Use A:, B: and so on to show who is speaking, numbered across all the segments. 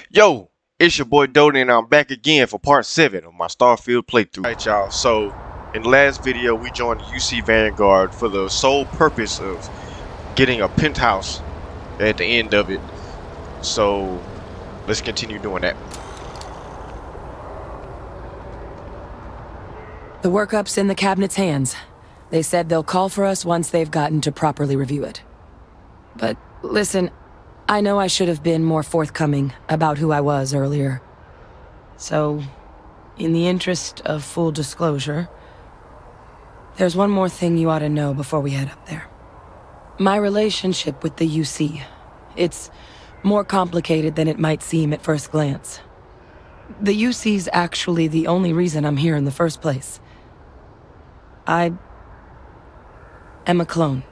A: Yo, it's your boy Dodi and I'm back again for part 7 of my Starfield playthrough. Alright y'all, so in the last video we joined the UC Vanguard for the sole purpose of getting a penthouse at the end of it. So let's continue doing that.
B: The workup's in the cabinet's hands. They said they'll call for us once they've gotten to properly review it. But listen, I know I should have been more forthcoming about who I was earlier. So, in the interest of full disclosure, there's one more thing you ought to know before we head up there. My relationship with the UC, it's more complicated than it might seem at first glance. The UC's actually the only reason I'm here in the first place. I am a clone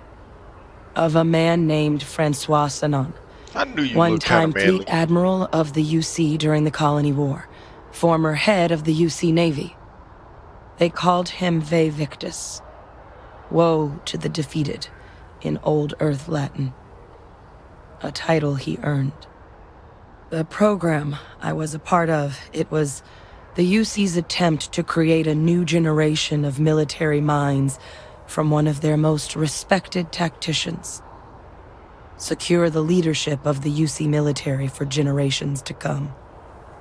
B: of a man named Francois Sanon.
A: I knew you
B: One-time
A: looked kinda manly.
B: fleet admiral of the UC during the Colony War, former head of the UC Navy. They called him Ve Victus, woe to the defeated, in Old Earth Latin. A title he earned. The program I was a part of, it was the UC's attempt to create a new generation of military minds from one of their most respected tacticians. Secure the leadership of the UC military for generations to come.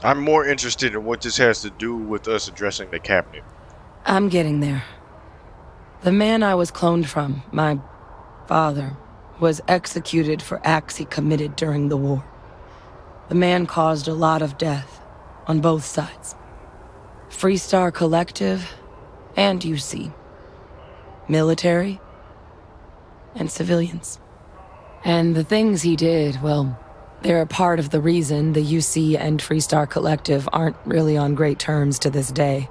A: I'm more interested in what this has to do with us addressing the cabinet.
B: I'm getting there. The man I was cloned from, my father, was executed for acts he committed during the war. The man caused a lot of death on both sides. Freestar Collective and UC. Military and civilians. And the things he did, well, they're a part of the reason the UC and Freestar Collective aren't really on great terms to this day.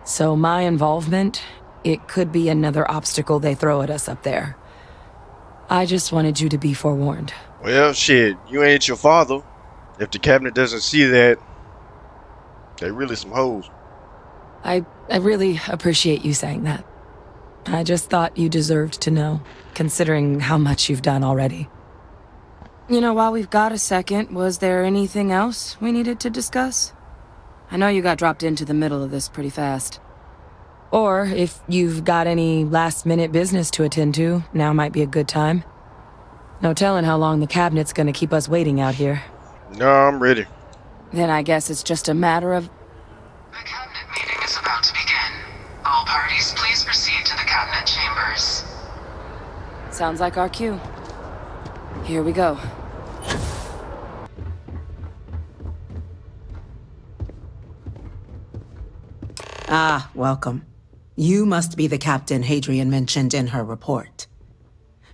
B: So my involvement, it could be another obstacle they throw at us up there. I just wanted you to be forewarned.
A: Well, shit, you ain't your father. If the cabinet doesn't see that, they really some hoes.
B: I really appreciate you saying that. I just thought you deserved to know, considering how much you've done already. You know, while we've got a second, was there anything else we needed to discuss? I know you got dropped into the middle of this pretty fast. Or, if you've got any last-minute business to attend to, now might be a good time. No telling how long the cabinet's gonna keep us waiting out here.
A: No, I'm ready.
B: Then I guess it's just a matter of...
C: The cabinet meeting is about to begin. All parties, please proceed to the cabinet chambers.
B: Sounds like our cue. Here we go.
D: Ah, welcome. You must be the Captain Hadrian mentioned in her report.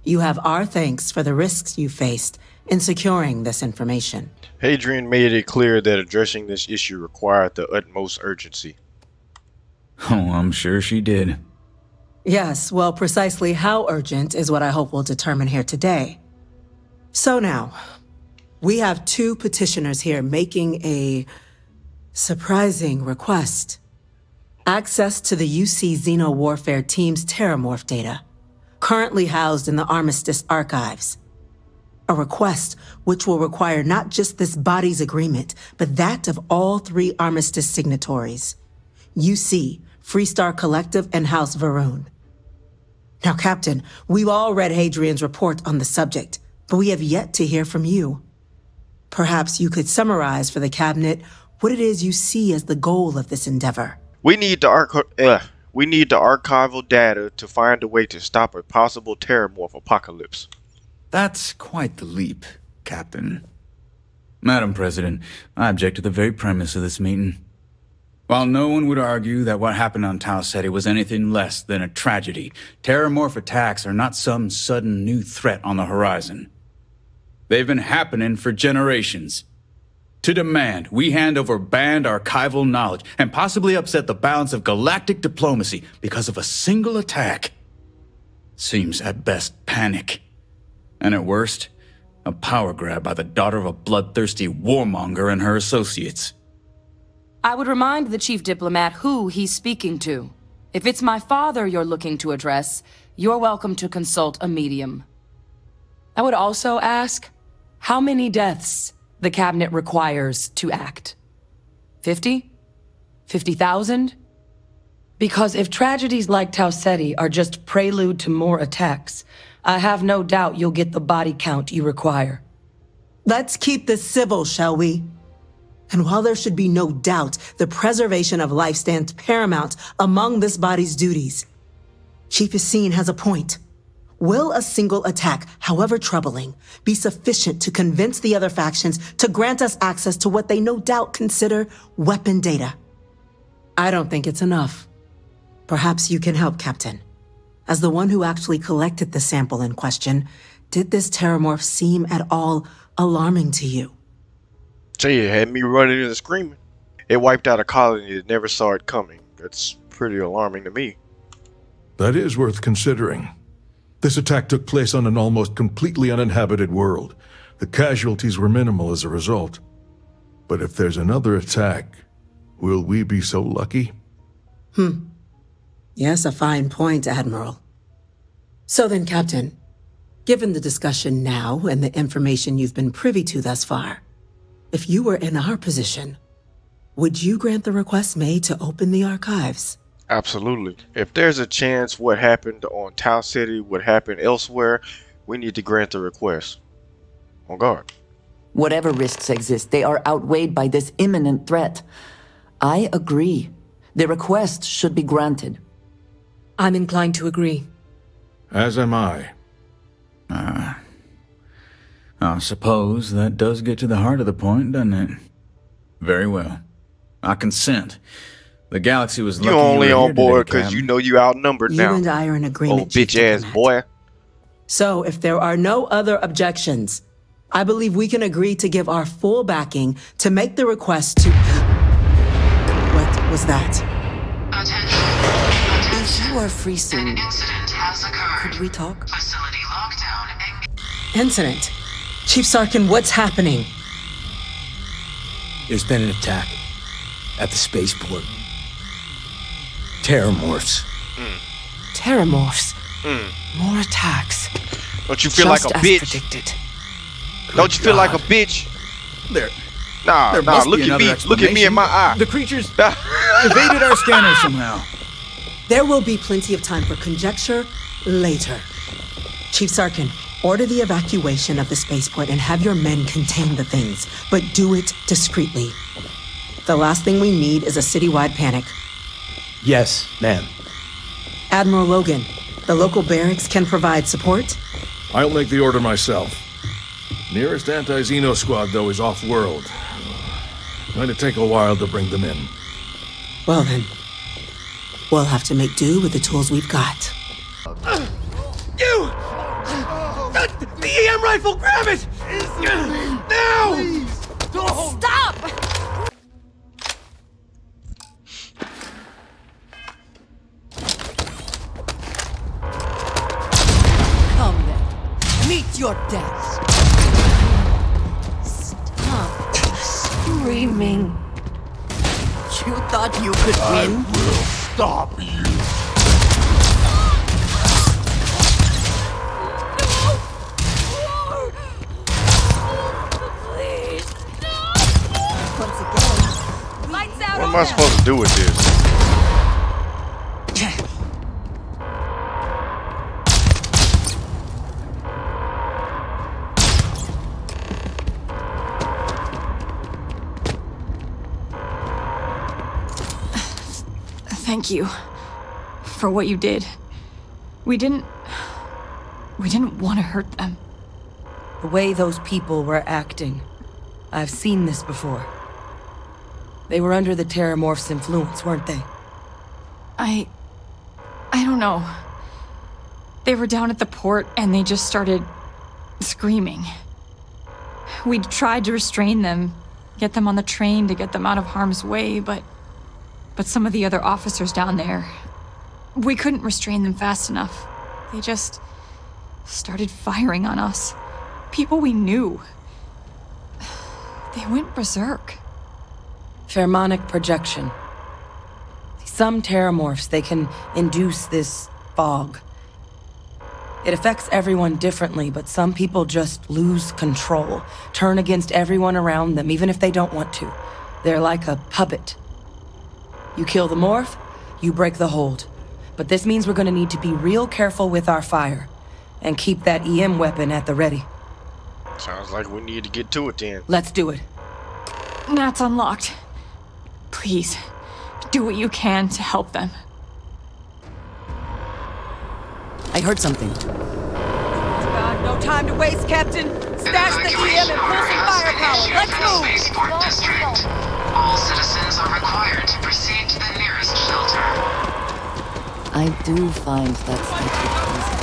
D: You have our thanks for the risks you faced in securing this information.
A: Hadrian made it clear that addressing this issue required the utmost urgency.
E: Oh, I'm sure she did.
D: Yes, well, precisely how urgent is what I hope we'll determine here today. So now, we have two petitioners here making a surprising request. Access to the UC Xeno Warfare Team's Terramorph data, currently housed in the Armistice archives. A request which will require not just this body's agreement, but that of all 3 Armistice signatories. UC, Freestar Collective, and House Varun. Now, Captain, we've all read Hadrian's report on the subject, but we have yet to hear from you. Perhaps you could summarize for the Cabinet what it is you see as the goal of this endeavor.
A: We need the archival data to find a way to stop a possible terramorph apocalypse.
E: That's quite the leap, Captain. Madam President, I object to the very premise of this meeting. While no one would argue that what happened on Tau Ceti was anything less than a tragedy, terramorph attacks are not some sudden new threat on the horizon. They've been happening for generations. To demand we hand over banned archival knowledge and possibly upset the balance of galactic diplomacy because of a single attack seems at best panic. And at worst, a power grab by the daughter of a bloodthirsty warmonger and her associates.
B: I would remind the chief diplomat who he's speaking to. If it's my father you're looking to address, you're welcome to consult a medium. I would also ask, how many deaths the cabinet requires to act? 50? 50,000? Because if tragedies like Tau Ceti are just prelude to more attacks, I have no doubt you'll get the body count you require.
D: Let's keep this civil, shall we? And while there should be no doubt, the preservation of life stands paramount among this body's duties. Chief Yassine has a point. Will a single attack, however troubling, be sufficient to convince the other factions to grant us access to what they no doubt consider weapon data? I don't think it's enough. Perhaps you can help, Captain. As the one who actually collected the sample in question, did this terramorph seem at all alarming to you?
A: Gee, it had me running and screaming. It wiped out a colony that never saw it coming. That's pretty alarming to me.
F: That is worth considering. This attack took place on an almost completely uninhabited world. The casualties were minimal as a result. But if there's another attack, will we be so lucky?
D: Yes, a fine point, Admiral. So then, Captain, given the discussion now and the information you've been privy to thus far, if you were in our position, would you grant the request made to open the archives?
A: Absolutely. If there's a chance what happened on Tau Ceti would happen elsewhere, we need to grant the request. On guard.
G: Whatever risks exist, they are outweighed by this imminent threat. I agree. The request should be granted.
B: I'm inclined to agree.
F: As am I.
E: I suppose that does get to the heart of the point, doesn't it? Very well. I consent. The galaxy was lucky
A: You only
E: were
A: on
E: here
A: board
E: today,
A: because you
E: Captain.
A: know you outnumbered
D: You
A: now.
D: and I are in agreement,
A: Old
D: Chief
A: bitch ass
D: Diplomat.
A: boy.
D: So, if there are no other objections, I believe we can agree to give our full backing to make the request to... What was that?
C: Attention.
G: If you are free
C: An
G: soon,
C: incident has occurred.
G: could we talk?
C: Facility lockdown.
D: Incident. Chief Sarkin, what's happening?
H: There's been an attack at the spaceport. Terramorphs.
B: Terramorphs. More attacks.
A: Don't you feel like a
B: Just as
A: bitch?
B: predicted.
A: Don't you feel like a bitch?
E: There
A: Nah,
E: must
A: look
E: be
A: at
E: another
A: me. Look at me in my eye.
E: The creatures evaded our scanner somehow.
D: There will be plenty of time for conjecture later. Chief Sarkin, order the evacuation of the spaceport and have your men contain the things, but do it discreetly. The last thing we need is a citywide panic.
H: Yes, ma'am.
D: Admiral Logan, the local barracks can provide support?
F: I'll make the order myself. Nearest anti-Xeno squad, though, is off-world. Going to take a while to bring them in.
D: Well then, we'll have to make do with the tools we've got.
H: You! The EM rifle, grab it! Now!
B: Stop! Come then. Meet your death. Stop screaming. You thought you could win?
F: will stop you.
B: Please, no! Once again, lights out.
A: What am I supposed to do with this?
I: Thank you for what you did. We didn't want to hurt them.
B: The way those people were acting, I've seen this before. They were under the Terramorph's influence, weren't they?
I: I don't know. They were down at the port and they just started screaming. We tried to restrain them, get them on the train to get them out of harm's way, but some of the other officers down there, we couldn't restrain them fast enough. They just started firing on us. People we knew. They went berserk.
B: Pheromonic projection. Some terramorphs, they can induce this fog. It affects everyone differently, but some people just lose control, turn against everyone around them, even if they don't want to. They're like a puppet. You kill the morph, you break the hold. But this means we're gonna need to be real careful with our fire, and keep that EM weapon at the ready.
A: Sounds like we need to get to it then.
B: Let's do it.
I: That's unlocked. Please, do what you can to help them.
J: I heard something.
B: God, no time to waste, Captain. Stash the EM and pull some firepower. Let's move!
C: Spaceport District. All citizens are required to proceed to the nearest shelter.
G: I do find that slightly crazy.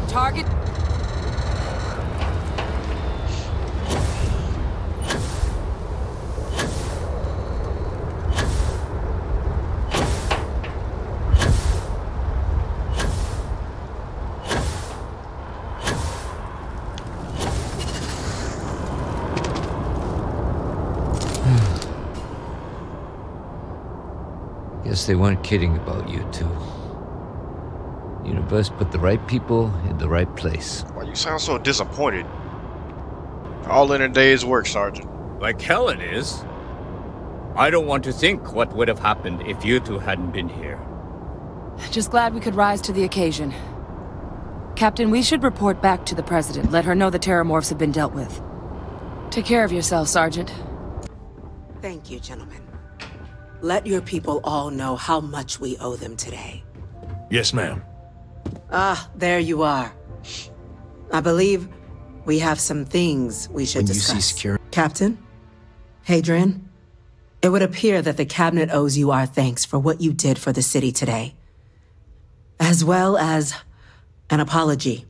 B: Target.
K: Guess they weren't kidding about you two. Universe put the right people in the right place.
A: Why you sound so disappointed? All in a day's work, Sergeant.
L: Like hell it is. I don't want to think what would have happened if you two hadn't been here.
B: Just glad we could rise to the occasion. Captain, we should report back to the President. Let her know the Terramorphs have been dealt with. Take care of yourself, Sergeant.
D: Thank you, gentlemen. Let your people all know how much we owe them today.
F: Yes, ma'am.
D: Ah, there you are. I believe we have some things we should discuss.
H: You see security.
D: Captain? Hadrian? It would appear that the Cabinet owes you our thanks for what you did for the city today. As well as an apology.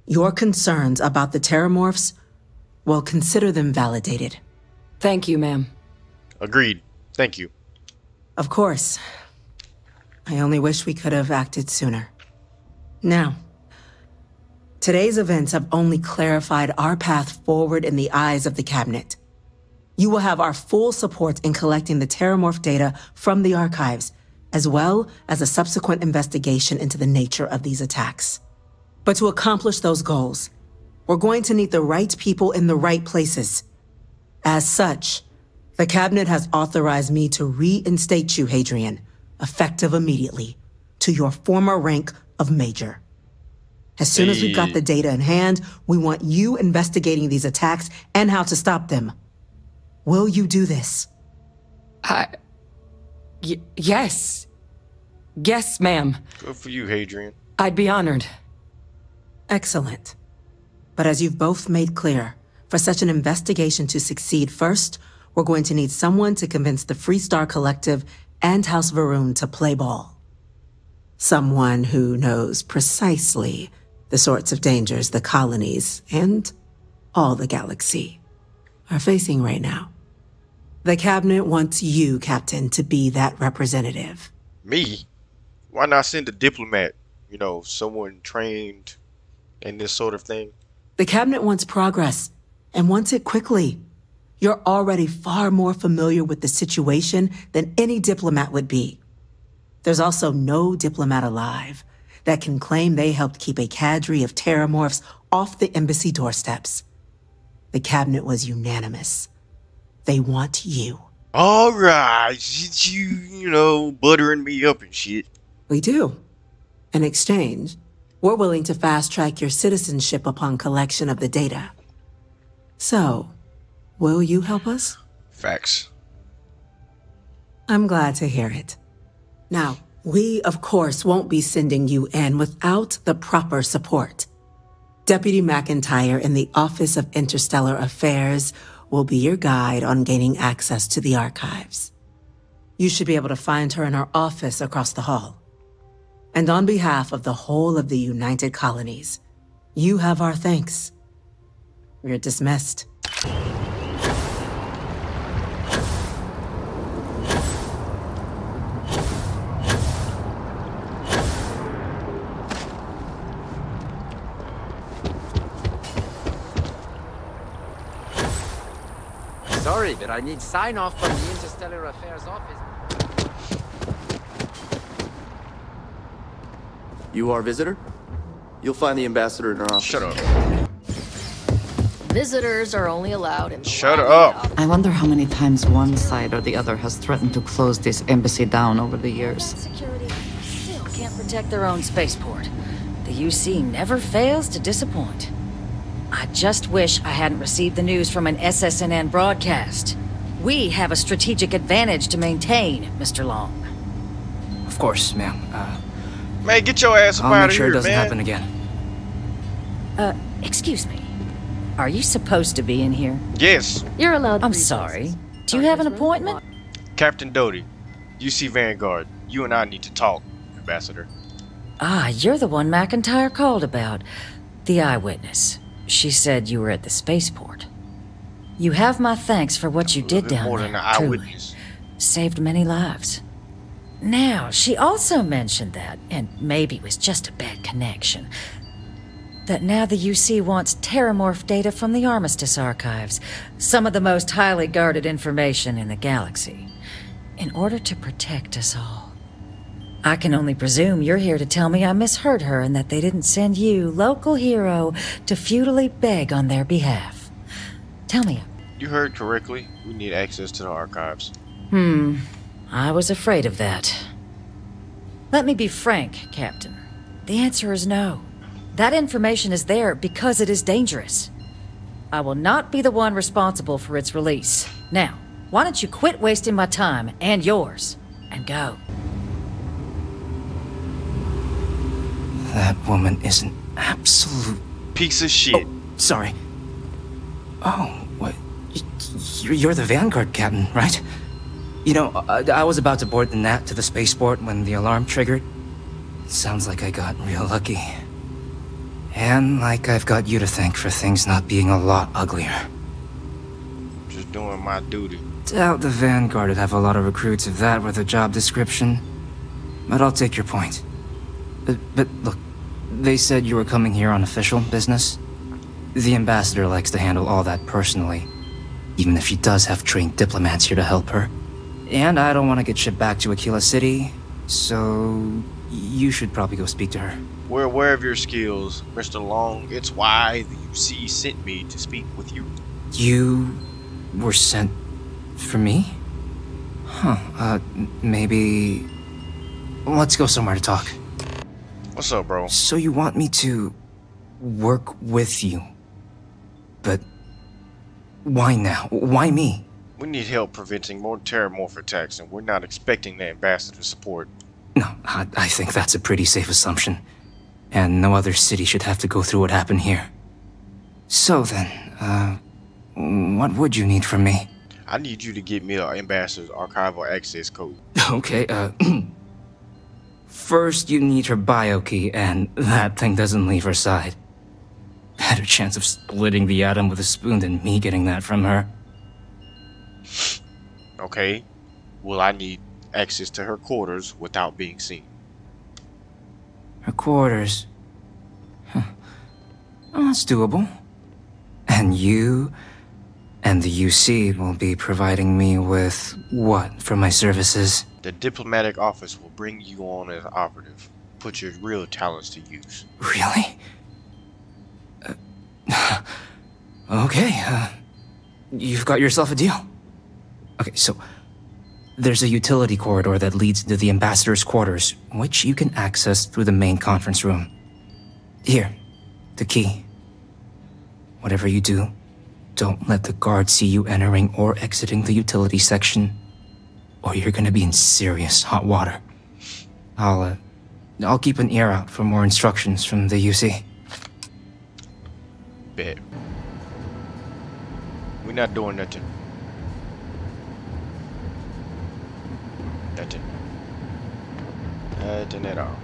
D: Your concerns about the Terramorphs, well, consider them validated.
B: Thank you, ma'am.
A: Agreed. Thank you.
D: Of course. I only wish we could have acted sooner. Now, today's events have only clarified our path forward in the eyes of the Cabinet. You will have our full support in collecting the Terramorph data from the archives, as well as a subsequent investigation into the nature of these attacks. But to accomplish those goals, we're going to need the right people in the right places. As such, the Cabinet has authorized me to reinstate you, Hadrian, effective immediately, to your former rank of Major. As soon as we've got the data in hand, we want you investigating these attacks and how to stop them. Will you do this?
B: Yes. Yes, ma'am.
A: Good for you, Hadrian.
B: I'd be honored.
D: Excellent. But as you've both made clear, for such an investigation to succeed first, we're going to need someone to convince the Freestar Collective and House Varun to play ball. Someone who knows precisely the sorts of dangers the colonies and all the galaxy are facing right now. The Cabinet wants you, Captain, to be that representative.
A: Me? Why not send a diplomat? You know, someone trained in this sort of thing.
D: The Cabinet wants progress, and wants it quickly. You're already far more familiar with the situation than any diplomat would be. There's also no diplomat alive that can claim they helped keep a cadre of Terramorphs off the embassy doorsteps. The Cabinet was unanimous. They want you.
A: All right, you know, buttering me up and shit.
D: We do. In exchange, we're willing to fast-track your citizenship upon collection of the data. So, will you help us?
A: Facts.
D: I'm glad to hear it. Now, We, of course, won't be sending you in without the proper support. Deputy McIntyre in the Office of Interstellar Affairs will be your guide on gaining access to the archives. You should be able to find her in her office across the hall. And on behalf of the whole of the United Colonies, you have our thanks. You're dismissed.
M: Sorry, but I need sign-off from the Interstellar Affairs office.
N: You are a visitor? You'll find the ambassador in our office.
A: Shut up.
J: Visitors are only allowed in the
A: Shut up.
G: I wonder how many times one side or the other has threatened to close this embassy down over the years.
J: Security still can't protect their own spaceport. The UC never fails to disappoint. I just wish I hadn't received the news from an SSNN broadcast. We have a strategic advantage to maintain, Mr. Long.
H: Of course, ma'am.
A: Man, get your ass up
H: I'll
A: out
H: make
A: of
H: sure
A: here,
H: it doesn't
A: man.
H: happen again.
J: Excuse me. Are you supposed to be in here?
A: Yes.
J: You're allowed. I'm sorry. Do you have an appointment?
A: Captain Dodi, UC Vanguard. You and I need to talk, Ambassador.
J: Ah, you're the one McIntyre called about. The eyewitness. She said you were at the spaceport. You have my thanks for what you did down
A: more
J: there,
A: than an
J: truly.
A: eyewitness.
J: Saved many lives. Now, she also mentioned that, and maybe it was just a bad connection, that now the UC wants terramorph data from the Armistice archives, some of the most highly guarded information in the galaxy, in order to protect us all. I can only presume you're here to tell me I misheard her and that they didn't send you, local hero, to futilely beg on their behalf. Tell me.
A: You heard correctly. We need access to the archives.
J: I was afraid of that. Let me be frank, Captain. The answer is no. That information is there because it is dangerous. I will not be the one responsible for its release. Now, why don't you quit wasting my time and yours, and go.
H: That woman is an absolute
A: piece of shit.
H: Oh, sorry. Oh, what? You're the Vanguard captain, right? You know, I was about to board the Nat to the spaceport when the alarm triggered. Sounds like I got real lucky. And like I've got you to thank for things not being a lot uglier.
A: Just doing my duty.
H: Doubt the Vanguard would have a lot of recruits if that were the job description. But I'll take your point. But look, they said you were coming here on official business. The ambassador likes to handle all that personally, even if she does have trained diplomats here to help her. And I don't want to get shipped back to Aquila City, so you should probably go speak to her.
A: We're aware of your skills, Mr. Long. It's why the UC sent me to speak with you.
H: You were sent for me? Huh, maybe... Let's go somewhere to talk.
A: What's up, bro?
H: So you want me to work with you? But why now? Why me?
A: We need help preventing more terramorph attacks, and we're not expecting the ambassador's support.
H: No, I think that's a pretty safe assumption. And no other city should have to go through what happened here. So then, what would you need from me?
A: I need you to get me an ambassador's archival access code.
H: Okay, first you need her bio key, and that thing doesn't leave her side. Better chance of splitting the atom with a spoon than me getting that from her.
A: Okay. Well, I need access to her quarters without being seen.
H: Her quarters? Huh. Oh, that's doable. And you and the UC will be providing me with what for my services?
A: The diplomatic office will bring you on as operative. Put your real talents to use.
H: Really? Okay, you've got yourself a deal. Okay, so there's a utility corridor that leads into the ambassador's quarters, which you can access through the main conference room. Here, the key. Whatever you do, don't let the guards see you entering or exiting the utility section, or you're gonna be in serious hot water. I'll keep an ear out for more instructions from the UC.
A: Bet. We're not doing nothing. Nothing. Nothing at all.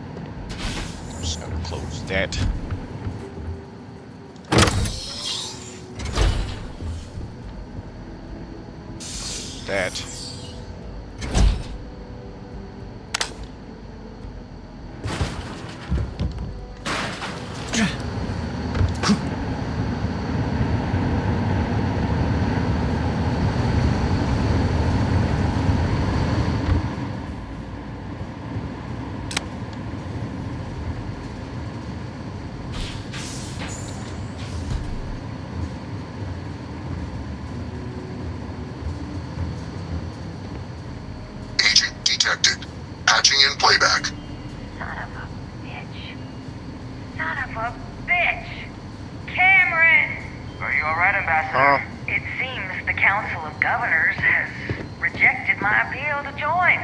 A: I'm just gonna close that. That.
O: Detected. Patching in playback.
P: Son of a bitch. Son of a bitch. Cameron!
Q: Are you alright, Ambassador?
P: It seems the Council of Governors has rejected my appeal to join.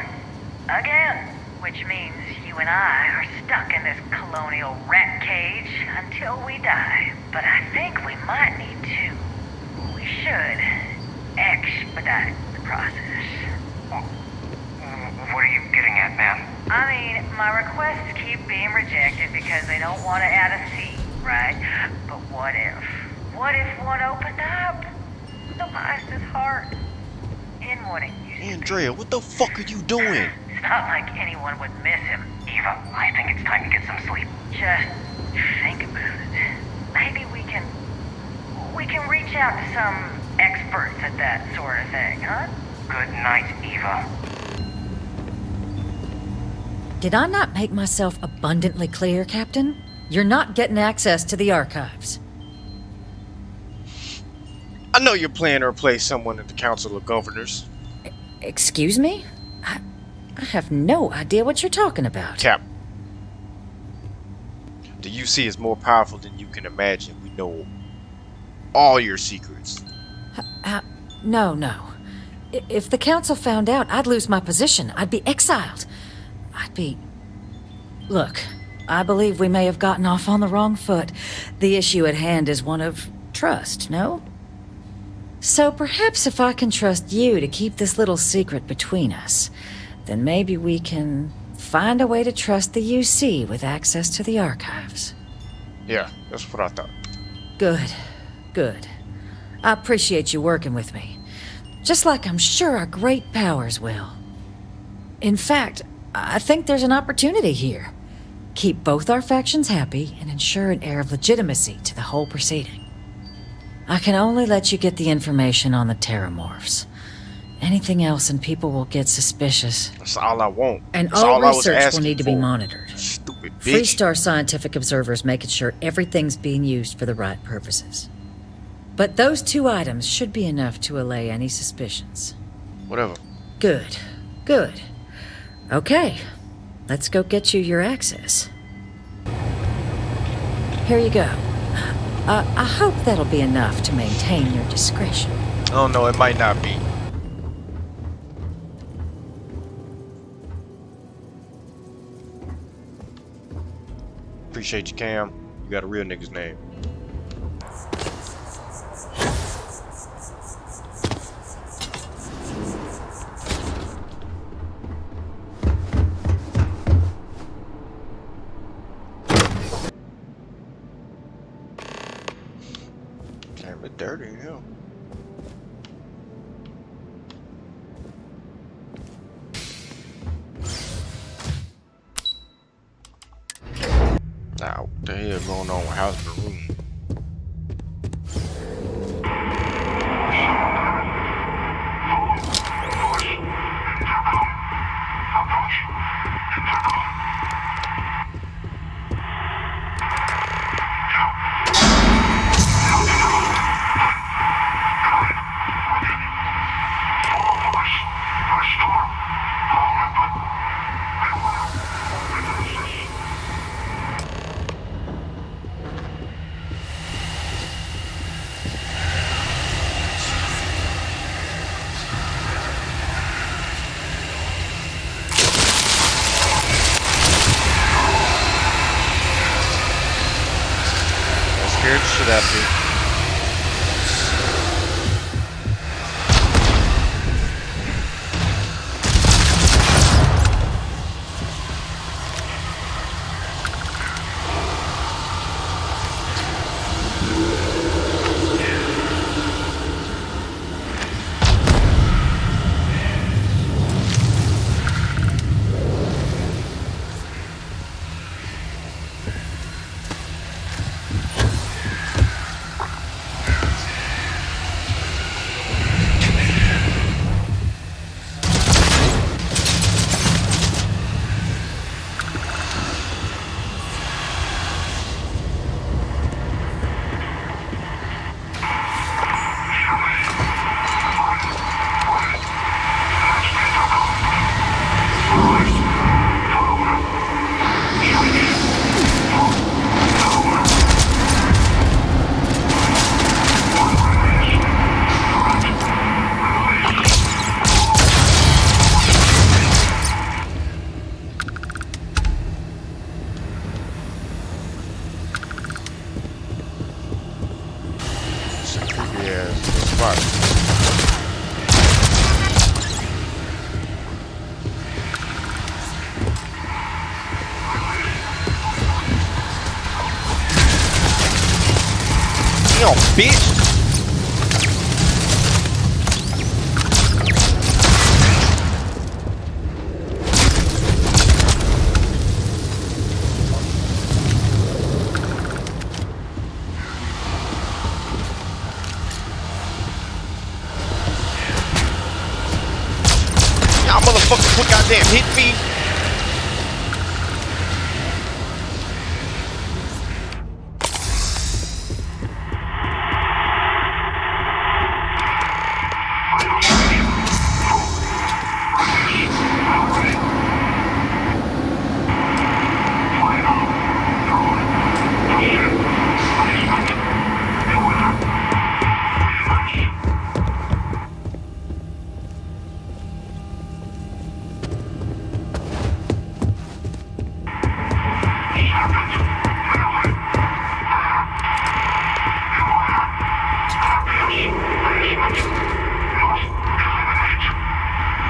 P: Again. Which means you and I are stuck in this colonial rat cage until we die. But I think we might need to. We should expedite the process.
Q: What are you getting at, ma'am?
P: I mean, my requests keep being rejected because they don't want to add a seat, right? But what if? What if one opened up? The Meister's heart in what it used to be.
A: Andrea, what the fuck are you doing?
P: It's not like anyone would miss him.
Q: Eva, I think it's time to get some sleep.
P: Just think about it. Maybe we can reach out to some experts at that sort of thing, huh?
Q: Good night, Eva.
J: Did I not make myself abundantly clear, Captain? You're not getting access to the archives.
A: I know you're planning to replace someone at the Council of Governors.
J: Excuse me? I have no idea what you're talking about.
A: Cap. The UC is more powerful than you can imagine. We know all your secrets.
J: No. If the Council found out, I'd lose my position. I'd be exiled. Look, I believe we may have gotten off on the wrong foot. The issue at hand is one of trust, no? So perhaps if I can trust you to keep this little secret between us, then maybe we can find a way to trust the UC with access to the archives.
A: Yeah, that's what I thought.
J: Good. I appreciate you working with me. Just like I'm sure our great powers will. In fact, I think there's an opportunity here. Keep both our factions happy and ensure an air of legitimacy to the whole proceeding. I can only let you get the information on the Terramorphs. Anything else and people will get suspicious.
A: That's all I want.
J: And
A: That's
J: all
A: I was
J: research will
A: asking
J: need to be
A: for.
J: monitored.
A: Stupid bitch.
J: Freestar scientific observers making sure everything's being used for the right purposes. But those 2 items should be enough to allay any suspicions.
A: Whatever.
J: Good. Okay, let's go get you your access. Here you go. I hope that'll be enough to maintain your discretion.
A: Oh no, it might not be. Appreciate you, Cam. You got a real nigga's name. Damn it, dirty, yeah. Now, what the hell going on with House Maroon? out of here. Damn, bitch! Y'all motherfuckers would goddamn hit me!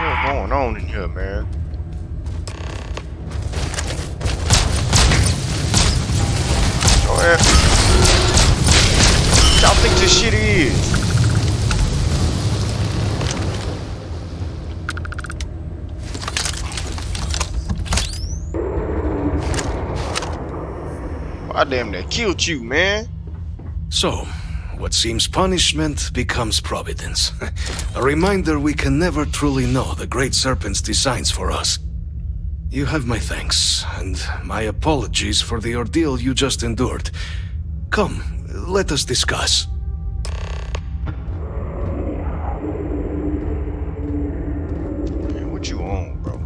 A: What's going on in here, man? Y'all think this shit is? I damn near killed you, man.
R: So, what seems punishment becomes providence. A reminder we can never truly know the Great Serpent's designs for us. You have my thanks, and my apologies for the ordeal you just endured. Come, let us discuss.
A: Man, what you on, bro?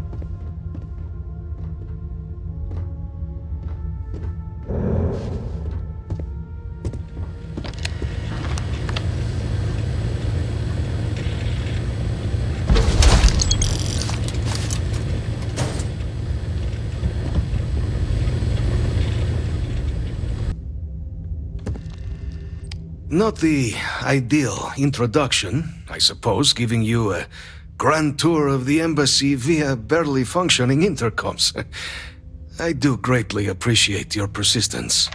R: Not the ideal introduction, I suppose, giving you a grand tour of the embassy via barely functioning intercoms. I do greatly appreciate your persistence.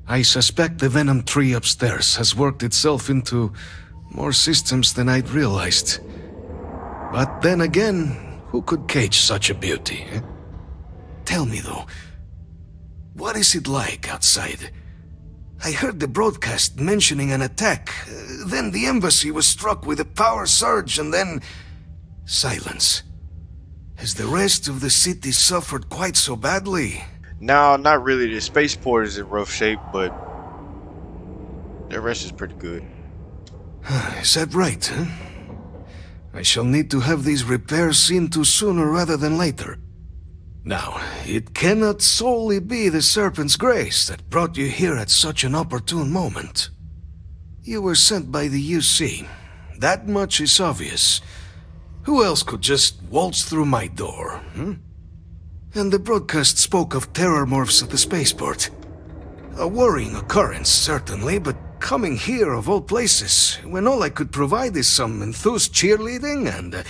R: I suspect the Venom tree upstairs has worked itself into more systems than I'd realized. But then again, who could cage such a beauty? Tell me though, what is it like outside? I heard the broadcast mentioning an attack, then the embassy was struck with a power surge, and then silence. Has the rest of the city suffered quite so badly?
A: No, not really. The spaceport is in rough shape, but the rest is pretty good.
R: Is that right, huh? I shall need to have these repairs seen to sooner rather than later. Now, it cannot solely be the Serpent's grace that brought you here at such an opportune moment. You were sent by the UC. That much is obvious. Who else could just waltz through my door, And the broadcast spoke of terror morphs at the spaceport. A worrying occurrence, certainly, but coming here of all places, when all I could provide is some enthused cheerleading and...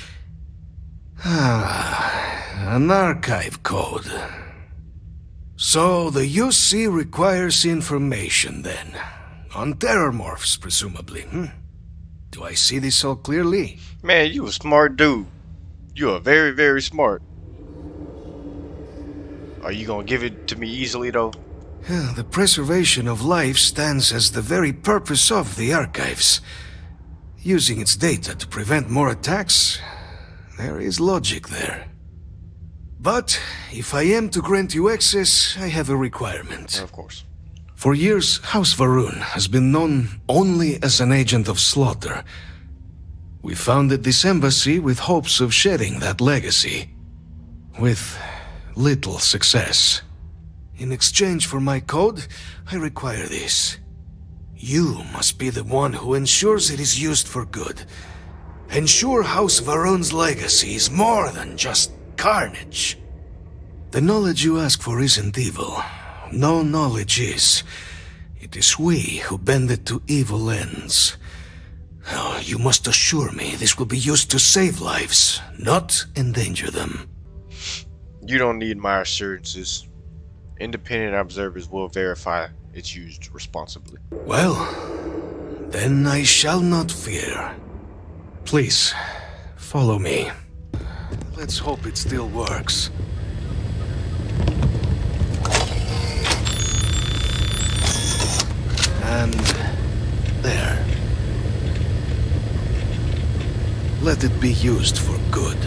R: an archive code. So the UC requires information, then. On terramorphs, presumably, Do I see this all clearly?
A: Man, you a smart dude. You are very, very smart. Are you gonna give it to me easily, though?
R: The preservation of life stands as the very purpose of the archives. Using its data to prevent more attacks, there is logic there. But if I am to grant you access, I have a requirement.
A: Of course.
R: For years, House Varun has been known only as an agent of slaughter. We founded this embassy with hopes of shedding that legacy. With little success. In exchange for my code, I require this. You must be the one who ensures it is used for good. Ensure House Varun's legacy is more than just carnage. The knowledge you ask for isn't evil. No knowledge is. It is we who bend it to evil ends. Oh, you must assure me this will be used to save lives, not endanger them.
A: You don't need my assurances. Independent observers will verify it's used responsibly.
R: Well, then I shall not fear. Please, follow me. Let's hope it still works. And there. Let it be used for good.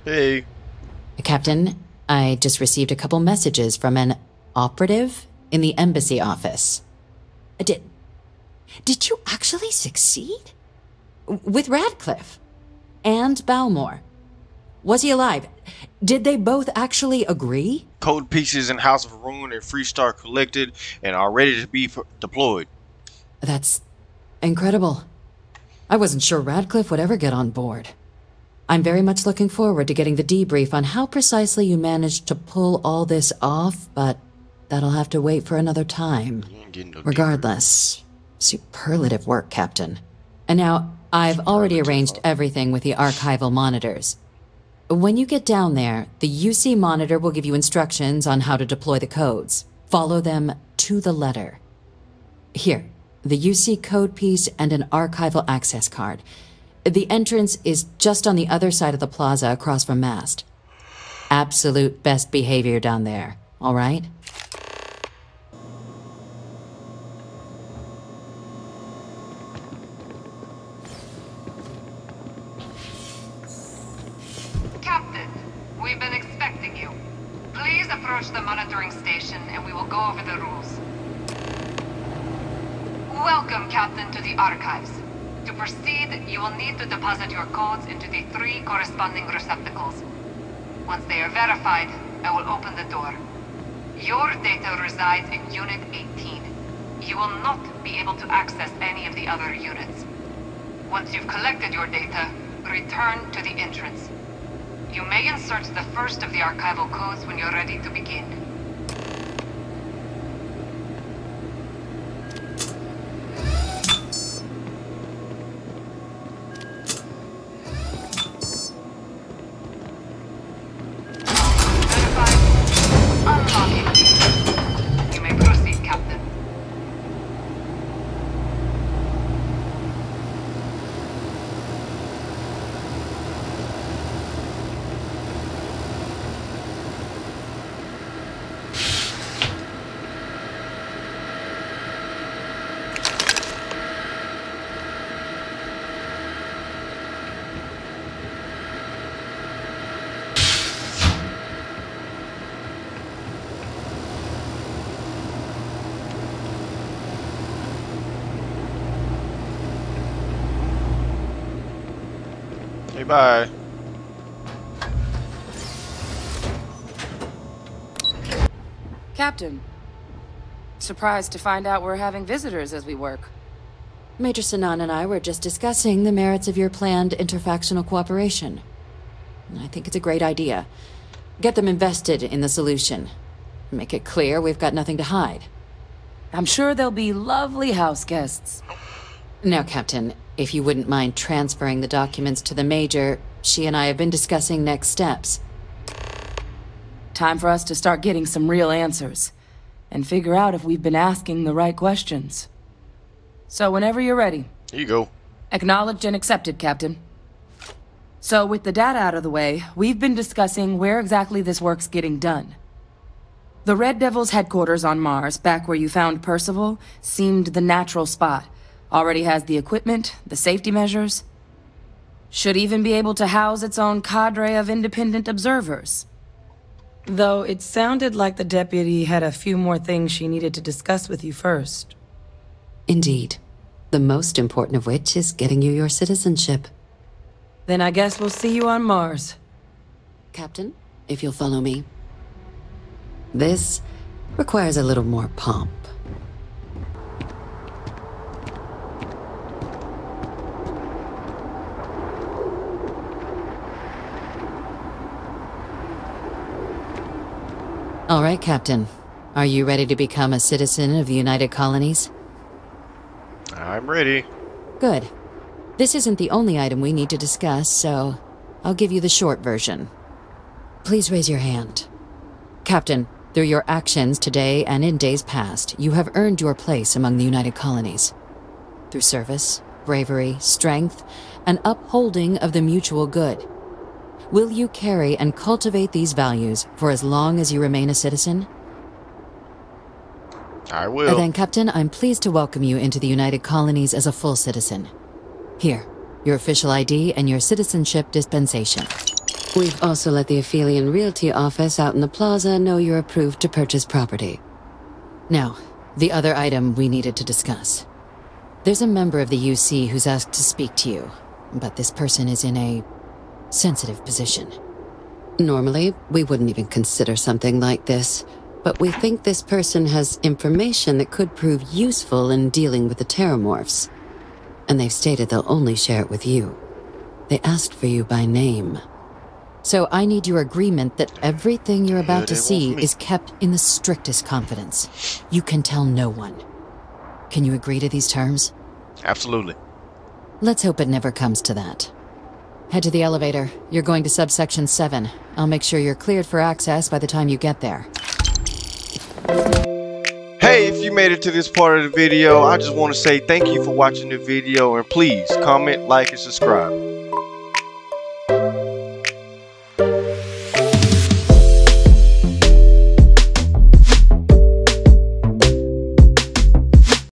A: Hey.
S: Captain, I just received a couple messages from an operative in the embassy office. Did you actually succeed? With Radcliffe? And Balmore? Was he alive? Did they both actually agree?
A: Code pieces in House of Varun and Freestar collected and are ready to be deployed.
S: That's incredible. I wasn't sure Radcliffe would ever get on board. I'm very much looking forward to getting the debrief on how precisely you managed to pull all this off, but that'll have to wait for another time. Regardless, superlative work, Captain. And now, I've already arranged everything with the archival monitors. When you get down there, the UC monitor will give you instructions on how to deploy the codes. Follow them to the letter. Here, the UC code piece and an archival access card. The entrance is just on the other side of the plaza across from Mast. Absolute best behavior down there, all right?
C: Captain, we've been expecting you. Please approach the monitoring station and we will go over the rules. Welcome, Captain, to the archives. To proceed, you will need to deposit your codes into the 3 corresponding receptacles. Once they are verified, I will open the door. Your data resides in Unit 18. You will not be able to access any of the other units. Once you've collected your data, return to the entrance. You may insert the first of the archival codes when you're ready to begin.
A: Okay, bye.
B: Captain. Surprised to find out we're having visitors as we work.
S: Major Sinan and I were just discussing the merits of your planned interfactional cooperation. I think it's a great idea. Get them invested in the solution. Make it clear we've got nothing to hide.
B: I'm sure they'll be lovely house guests.
S: Now, Captain, if you wouldn't mind transferring the documents to the Major, she and I have been discussing next steps.
B: Time for us to start getting some real answers, and figure out if we've been asking the right questions. So whenever you're ready.
A: Here you go.
B: Acknowledged and accepted, Captain. So with the data out of the way, we've been discussing where exactly this work's getting done. The Red Devil's headquarters on Mars, back where you found Percival, seemed the natural spot. Already has the equipment, the safety measures. Should even be able to house its own cadre of independent observers. Though it sounded like the deputy had a few more things she needed to discuss with you first.
S: Indeed. The most important of which is getting you your citizenship.
B: Then I guess we'll see you on Mars.
S: Captain, if you'll follow me. This requires a little more pomp. All right, Captain. Are you ready to become a citizen of the United Colonies?
A: I'm ready.
S: Good. This isn't the only item we need to discuss, so I'll give you the short version. Please raise your hand. Captain, through your actions today and in days past, you have earned your place among the United Colonies. Through service, bravery, strength, and upholding of the mutual good. Will you carry and cultivate these values for as long as you remain a citizen?
A: I will.
S: Then, Captain, I'm pleased to welcome you into the United Colonies as a full citizen. Here, your official ID and your citizenship dispensation. We've also let the Aphelion Realty office out in the plaza know you're approved to purchase property. Now, the other item we needed to discuss. There's a member of the UC who's asked to speak to you, but this person is in a sensitive position. Normally, we wouldn't even consider something like this, but we think this person has information that could prove useful in dealing with the Terramorphs. And they've stated they'll only share it with you. They asked for you by name. So I need your agreement that everything you're about to see is kept in the strictest confidence. You can tell no one. Can you agree to these terms?
A: Absolutely.
S: Let's hope it never comes to that. Head to the elevator. You're going to subsection 7. I'll make sure you're cleared for access by the time you get there.
A: Hey, if you made it to this part of the video, I just want to say thank you for watching the video, and please comment, like, and subscribe.